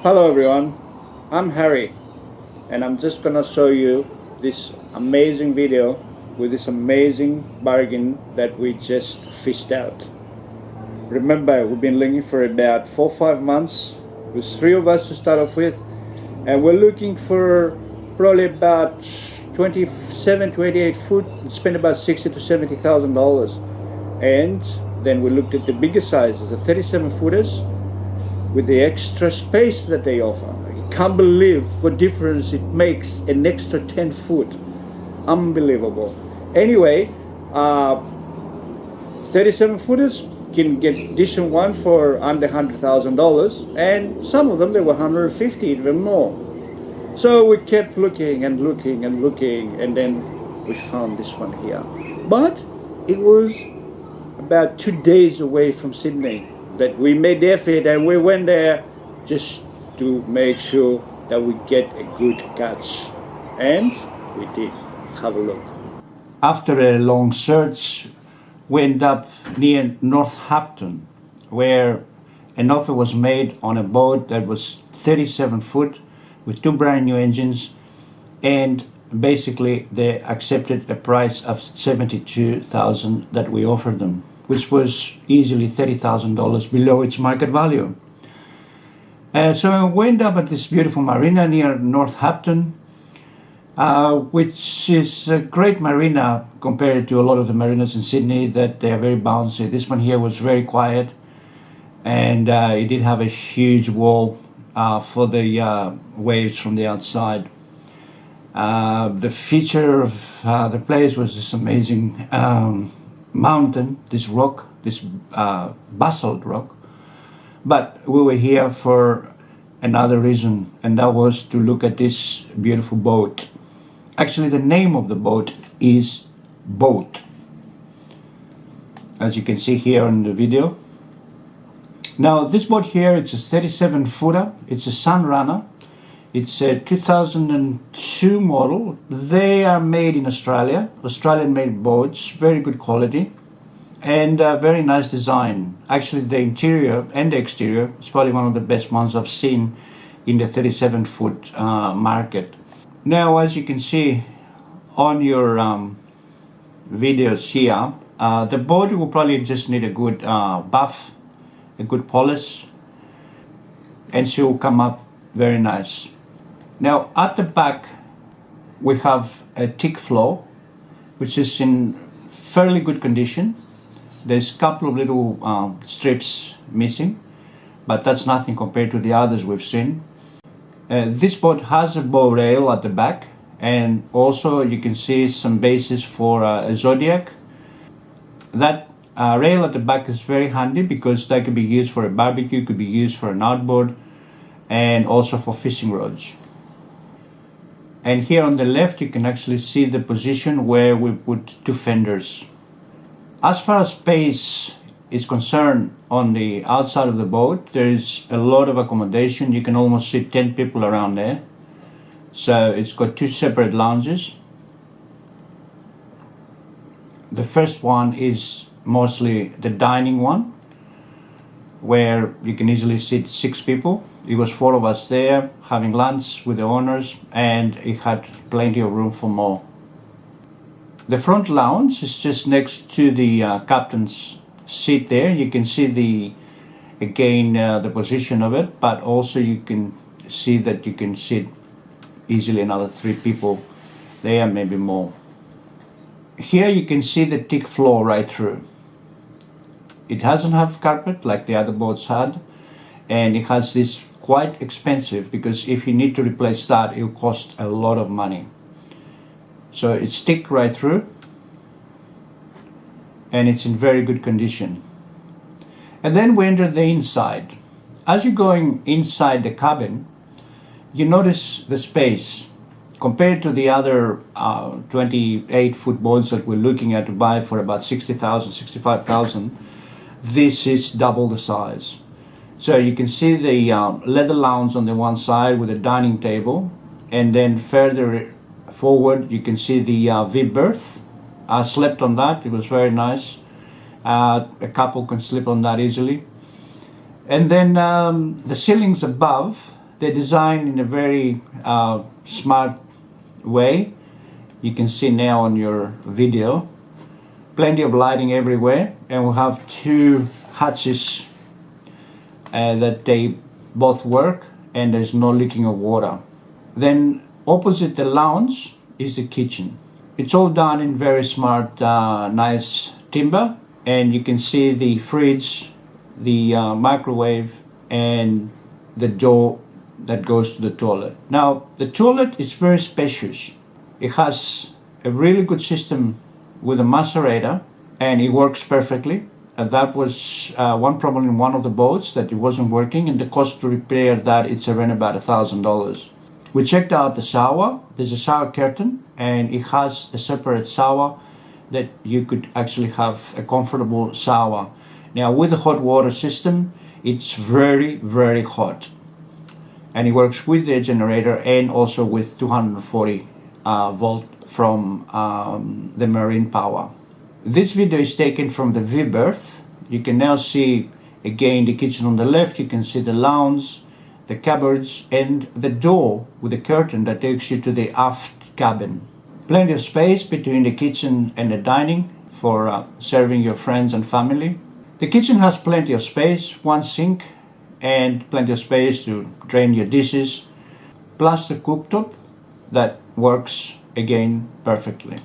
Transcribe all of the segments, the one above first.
Hello everyone, I'm Harry and I'm just gonna show you this amazing video with this amazing bargain that we just fished out. Remember, we've been looking for about 4-5 months. There's 3 of us to start off with, and we're looking for probably about 27-28 foot. We spent about $60,000 to $70,000, and then we looked at the bigger sizes, the 37 footers with the extra space that they offer. You can't believe what difference it makes, an extra 10 foot. Unbelievable. Anyway, 37 footers can get edition one for under $100,000, and some of them they were 150, even more. So we kept looking and looking and looking, and then we found this one here. But it was about 2 days away from Sydney that we made the effort, and we went there just to make sure that we get a good catch, and we did. Have a look. After a long search, we ended up near Northampton, where an offer was made on a boat that was 37 foot with 2 brand new engines, and basically they accepted a price of $72,000 that we offered them, which was easily $30,000 below its market value. So we ended up at this beautiful marina near Northampton, which is a great marina compared to a lot of the marinas in Sydney, that they are very bouncy. This one here was very quiet, and it did have a huge wall for the waves from the outside. The feature of the place was this amazing mountain, this rock, this basalt rock. But we were here for another reason, and that was to look at this beautiful boat. Actually, the name of the boat is Boat, as you can see here in the video. Now this boat here, it's a 37 footer, it's a Sunrunner. It's a 2002 model. They are made in Australia, Australian made boats, very good quality, and very nice design. Actually, the interior and the exterior is probably one of the best ones I've seen in the 37 foot market. Now, as you can see on your videos here, the boat will probably just need a good buff, a good polish, and she will come up very nice. Now at the back we have a teak floor, which is in fairly good condition. There's a couple of little strips missing, but that's nothing compared to the others we've seen. This boat has a bow rail at the back, and also you can see some bases for a Zodiac. That rail at the back is very handy because that could be used for a barbecue, could be used for an outboard, and also for fishing rods. And here on the left you can actually see the position where we put 2 fenders. As far as space is concerned, on the outside of the boat there is a lot of accommodation. You can almost sit 10 people around there. So it's got 2 separate lounges. The first one is mostly the dining one, where you can easily sit 6 people. It was 4 of us there having lunch with the owners, and it had plenty of room for more. The front lounge is just next to the captain's seat there. You can see the position of it, but also you can see that you can sit easily another 3 people there, maybe more. Here you can see the teak floor right through. It doesn't have carpet like the other boats had, and it has this quite expensive, because if you need to replace that, it will cost a lot of money. So it's teak right through, and it's in very good condition. And then we enter the inside. As you're going inside the cabin, you notice the space compared to the other 28 foot boats that we're looking at to buy for about $60,000, $65,000. This is double the size. So you can see the leather lounge on the one side with a dining table, and then further forward you can see the V berth. I slept on that, it was very nice. A couple can sleep on that easily. And then the ceilings above They're designed in a very smart way. You can see now on your video. Plenty of lighting everywhere, and we have two hatches that they both work, and there's no leaking of water. Then opposite the lounge is the kitchen. It's all done in very smart, nice timber, and you can see the fridge, the microwave, and the door that goes to the toilet. Now, the toilet is very spacious. It has a really good system with a macerator, and it works perfectly. That was one problem in one of the boats, that it wasn't working, and the cost to repair that, it's around about $1,000. We checked out the shower. There's a shower curtain, and it has a separate shower that you could actually have a comfortable shower. Now, with the hot water system, it's very, very hot, and it works with the generator and also with 240 volt from the marine power. This video is taken from the V-berth. You can now see again the kitchen on the left. You can see the lounge, the cupboards, and the door with the curtain that takes you to the aft cabin. Plenty of space between the kitchen and the dining for serving your friends and family. The kitchen has plenty of space, one sink, and plenty of space to drain your dishes, plus the cooktop that works again perfectly.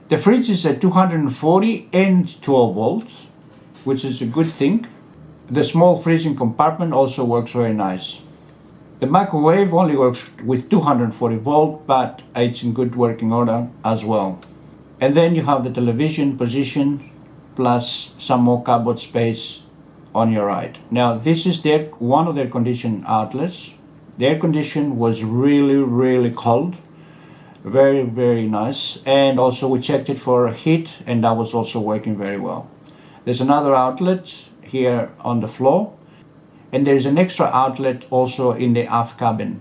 The fridge is at 240 and 12 volts, which is a good thing. The small freezing compartment also works very nice. The microwave only works with 240 volt, but it's in good working order as well. And then you have the television position, plus some more cupboard space on your right. Now, this is one of the air conditioned outlets. The air condition was really, really cold. Very, very nice. And also we checked it for heat, and that was also working very well. There's another outlet here on the floor, and there's an extra outlet also in the aft cabin.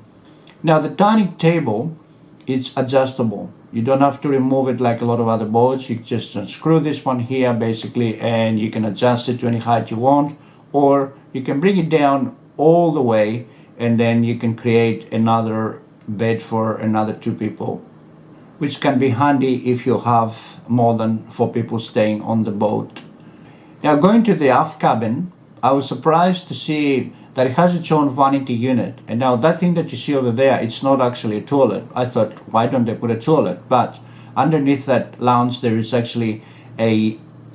Now, the dining table is adjustable. You don't have to remove it like a lot of other boats. You just unscrew this one here basically, and you can adjust it to any height you want, or you can bring it down all the way, and then you can create another bed for another two people, which can be handy if you have more than 4 people staying on the boat. Now, going to the aft cabin, I was surprised to see that it has its own vanity unit. And now that thing that you see over there, it's not actually a toilet. I thought, why don't they put a toilet? But underneath that lounge, there is actually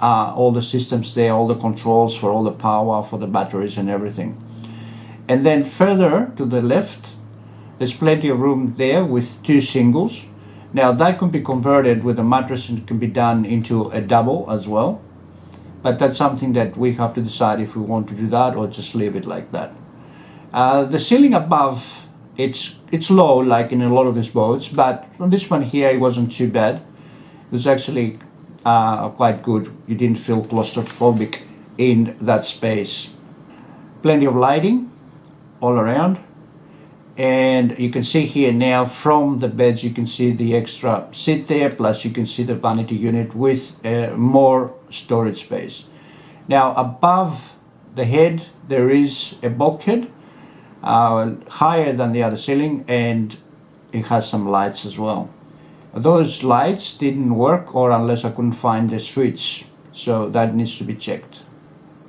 all the systems there, all the controls for all the power, for the batteries and everything. And then further to the left, there's plenty of room there with 2 singles. Now, that can be converted with a mattress, and can be done into a double as well. But that's something that we have to decide if we want to do that or just leave it like that. The ceiling above, it's low like in a lot of these boats, but on this one here it wasn't too bad. It was actually quite good. You didn't feel claustrophobic in that space. Plenty of lighting all around. And you can see here now from the beds, you can see the extra seat there, plus you can see the vanity unit with more storage space. Now, above the head, there is a bulkhead higher than the other ceiling, and it has some lights as well. Those lights didn't work, or unless I couldn't find the switch, so that needs to be checked.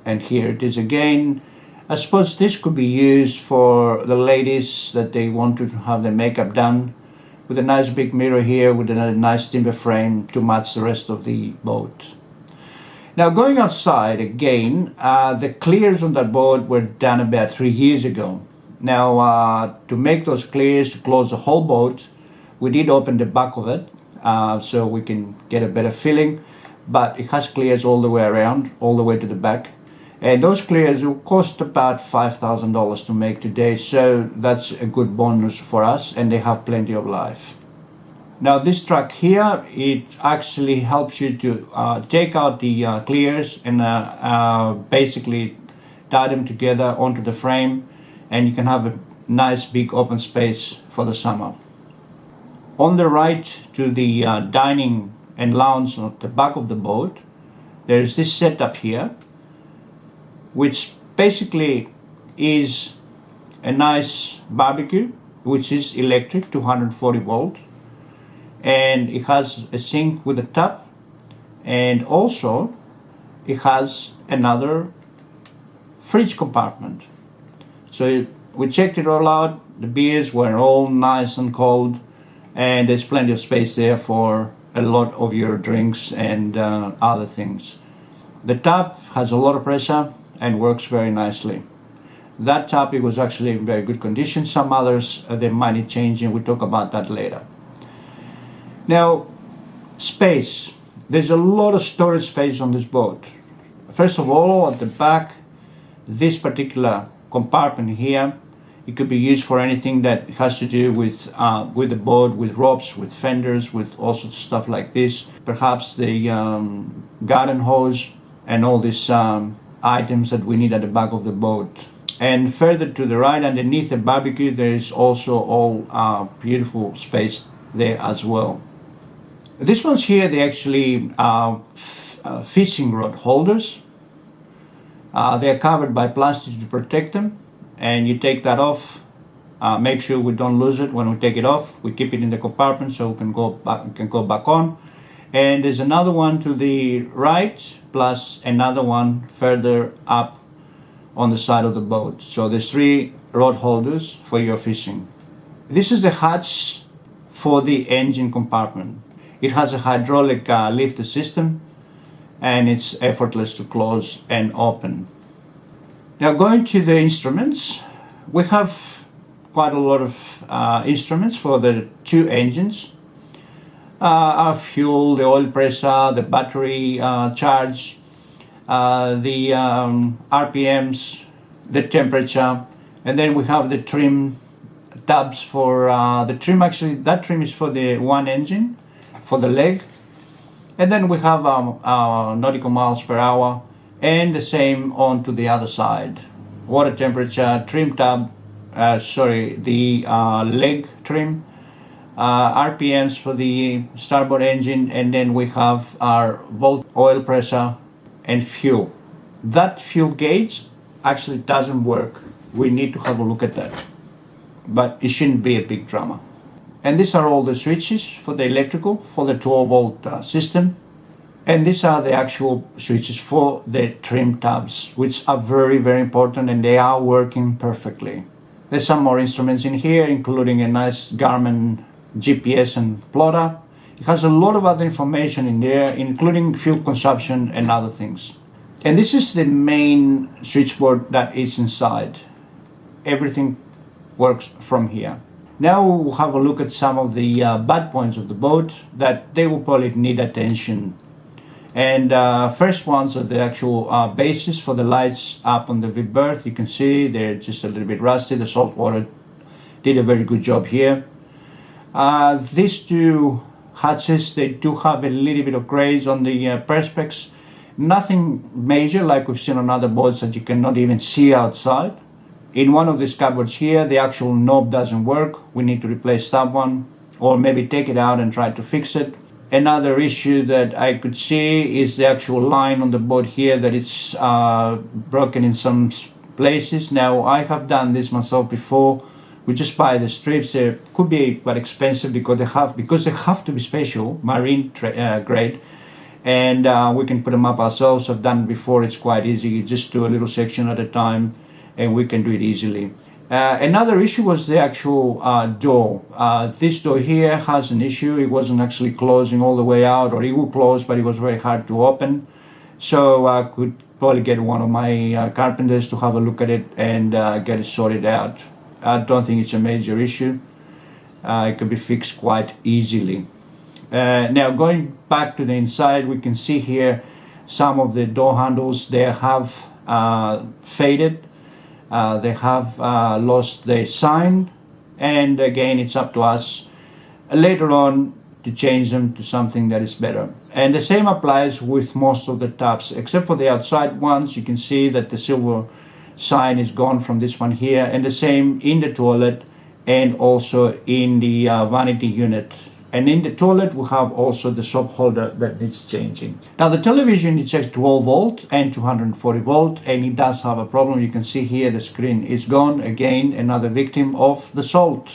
And here it is again. I suppose this could be used for the ladies that they want to have their makeup done, with a nice big mirror here with a nice timber frame to match the rest of the boat. Now, going outside again, the clears on that boat were done about 3 years ago. Now, to make those clears, to close the whole boat, we did open the back of it so we can get a better feeling, but it has clears all the way around, all the way to the back. And those clears will cost about $5,000 to make today, so that's a good bonus for us, and they have plenty of life. Now, this truck here, it actually helps you to take out the clears and basically tie them together onto the frame, and you can have a nice big open space for the summer. On the right to the dining and lounge at the back of the boat, there's this setup here, which basically is a nice barbecue, which is electric, 240 volt, and it has a sink with a tap, and also it has another fridge compartment. So we checked it all out. The beers were all nice and cold, and there's plenty of space there for a lot of your drinks and other things. The tap has a lot of pressure and works very nicely. That tap, it was actually in very good condition. Some others, they might need changing. We'll talk about that later. Now, space. There's a lot of storage space on this boat. First of all, at the back, this particular compartment here, it could be used for anything that has to do with the boat, with ropes, with fenders, with all sorts of stuff like this. Perhaps the garden hose and all these items that we need at the back of the boat. And further to the right, underneath the barbecue, there is also all beautiful space there as well. These ones here, they actually are fishing rod holders. They are covered by plastic to protect them, and you take that off. Make sure we don't lose it when we take it off. We keep it in the compartment so we can go back on. And there's another one to the right, plus another one further up on the side of the boat. So there's 3 rod holders for your fishing. This is the hatch for the engine compartment. It has a hydraulic lifter system, and it's effortless to close and open. Now, going to the instruments, we have quite a lot of instruments for the 2 engines. Our fuel, the oil pressure, the battery charge, the RPMs, the temperature, and then we have the trim tabs for the trim. Actually, that trim is for the one engine, for the leg, and then we have our nautical miles per hour, and the same on to the other side. Water temperature, trim tab, the leg trim, RPMs for the starboard engine, and then we have our oil pressure and fuel. That fuel gauge actually doesn't work. We need to have a look at that, but it shouldn't be a big drama. And these are all the switches for the electrical, for the 12 volt system. And these are the actual switches for the trim tabs, which are very, very important, and they are working perfectly. There's some more instruments in here, including a nice Garmin GPS and plotter. It has a lot of other information in there, including fuel consumption and other things. And this is the main switchboard that is inside. Everything works from here. Now we'll have a look at some of the bad points of the boat that they will probably need attention. And first ones are the actual bases for the lights up on the berth. You can see they're just a little bit rusty. The salt water did a very good job here. These 2 hatches, they do have a little bit of grays on the perspex. Nothing major like we've seen on other boats that you cannot even see outside. In one of these cupboards here, the actual knob doesn't work. We need to replace that one, or maybe take it out and try to fix it. Another issue that I could see is the actual line on the boat here, that it's broken in some places. Now, I have done this myself before. We just buy the strips. They could be quite expensive because they have to be special, marine grade, and we can put them up ourselves. I've done it before. It's quite easy. You just do a little section at a time, and we can do it easily. Another issue was the actual door. This door here has an issue. It wasn't actually closing all the way out, or it would close, but it was very hard to open. So I could probably get one of my carpenters to have a look at it and get it sorted out. I don't think it's a major issue. It can be fixed quite easily. Now going back to the inside, we can see here some of the door handles. They have faded. They have lost their sign, and again it's up to us later on to change them to something that is better. And the same applies with most of the tabs, except for the outside ones. You can see that the silver sign is gone from this one here, and the same in the toilet and also in the vanity unit And in the toilet we have also the soap holder that needs changing. Now the television is at 12 volt and 240 volt, and it does have a problem. You can see here the screen is gone. Again, another victim of the salt.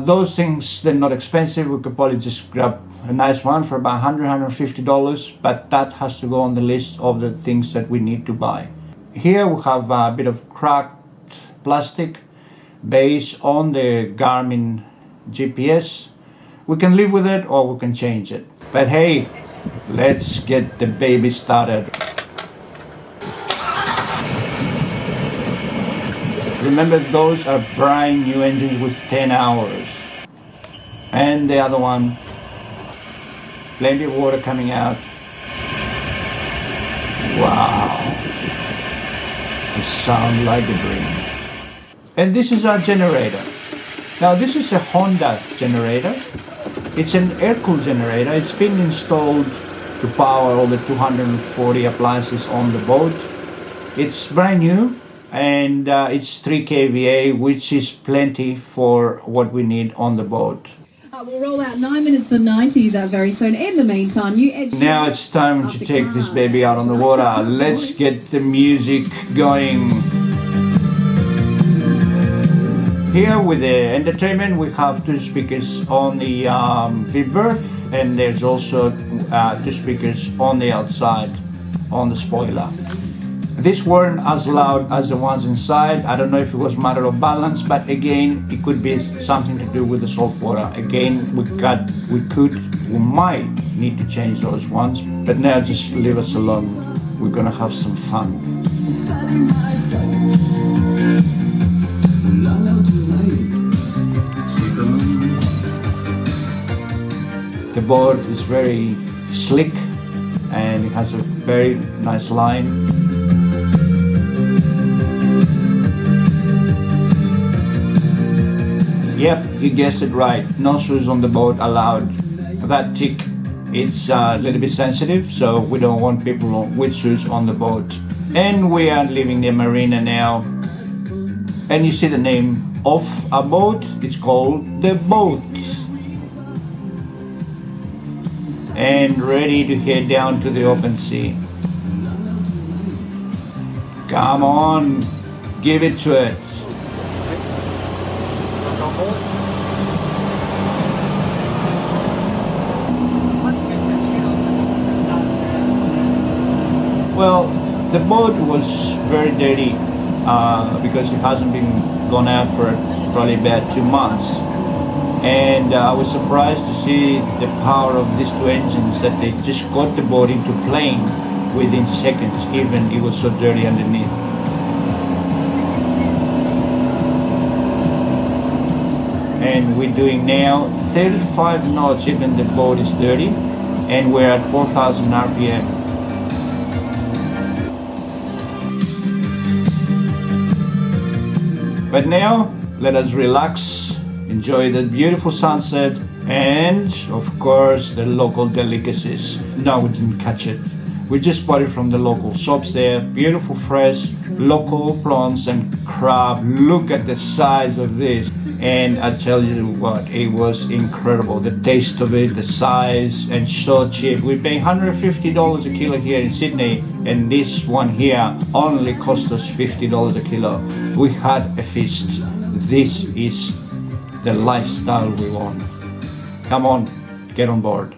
Those things, they're not expensive. We could probably just grab a nice one for about $150, but that has to go on the list of the things that we need to buy. Here we have a bit of cracked plastic based on the Garmin GPS. We can live with it or we can change it. But hey, let's get the baby started. Remember, those are brand new engines with 10 hours. And the other one, plenty of water coming out. Wow, it sounds like a dream. And this is our generator. Now this is a Honda generator. It's an air-cooled generator. It's been installed to power all the 240 appliances on the boat. It's brand new, and it's 3 kVA, which is plenty for what we need on the boat. We'll roll out 9 minutes the 90s very soon. In the meantime, now it's time to take this baby out on the water. Let's get the music going. Here with the entertainment, we have 2 speakers on the berth, and there's also 2 speakers on the outside on the spoiler. These weren't as loud as the ones inside. I don't know if it was a matter of balance, but again, it could be something to do with the salt water. Again, we might need to change those ones, but now just leave us alone. We're gonna have some fun. The board is very slick and it has a very nice line. Yep, you guessed it right. No shoes on the boat allowed. That tick, it's a little bit sensitive, so we don't want people with shoes on the boat. And we are leaving the marina now. And you see the name of a boat, it's called the boat. And ready to head down to the open sea. Come on, give it to it. Well, the boat was very dirty because it hasn't been gone out for probably about 2 months. And I was surprised to see the power of these 2 engines, that they just got the boat into plane within seconds, even it was so dirty underneath. And we're doing now 35 knots, even the boat is dirty, and we're at 4,000 RPM. But now, let us relax, enjoy the beautiful sunset, and of course the local delicacies. No, we didn't catch it. We just bought it from the local shops there. Beautiful fresh local prawns and crab. Look at the size of this. And I tell you what, it was incredible. The taste of it, the size, and so cheap. We're paying $150 a kilo here in Sydney, and this one here only cost us $50 a kilo. We had a feast. This is the lifestyle we want. Come on, get on board.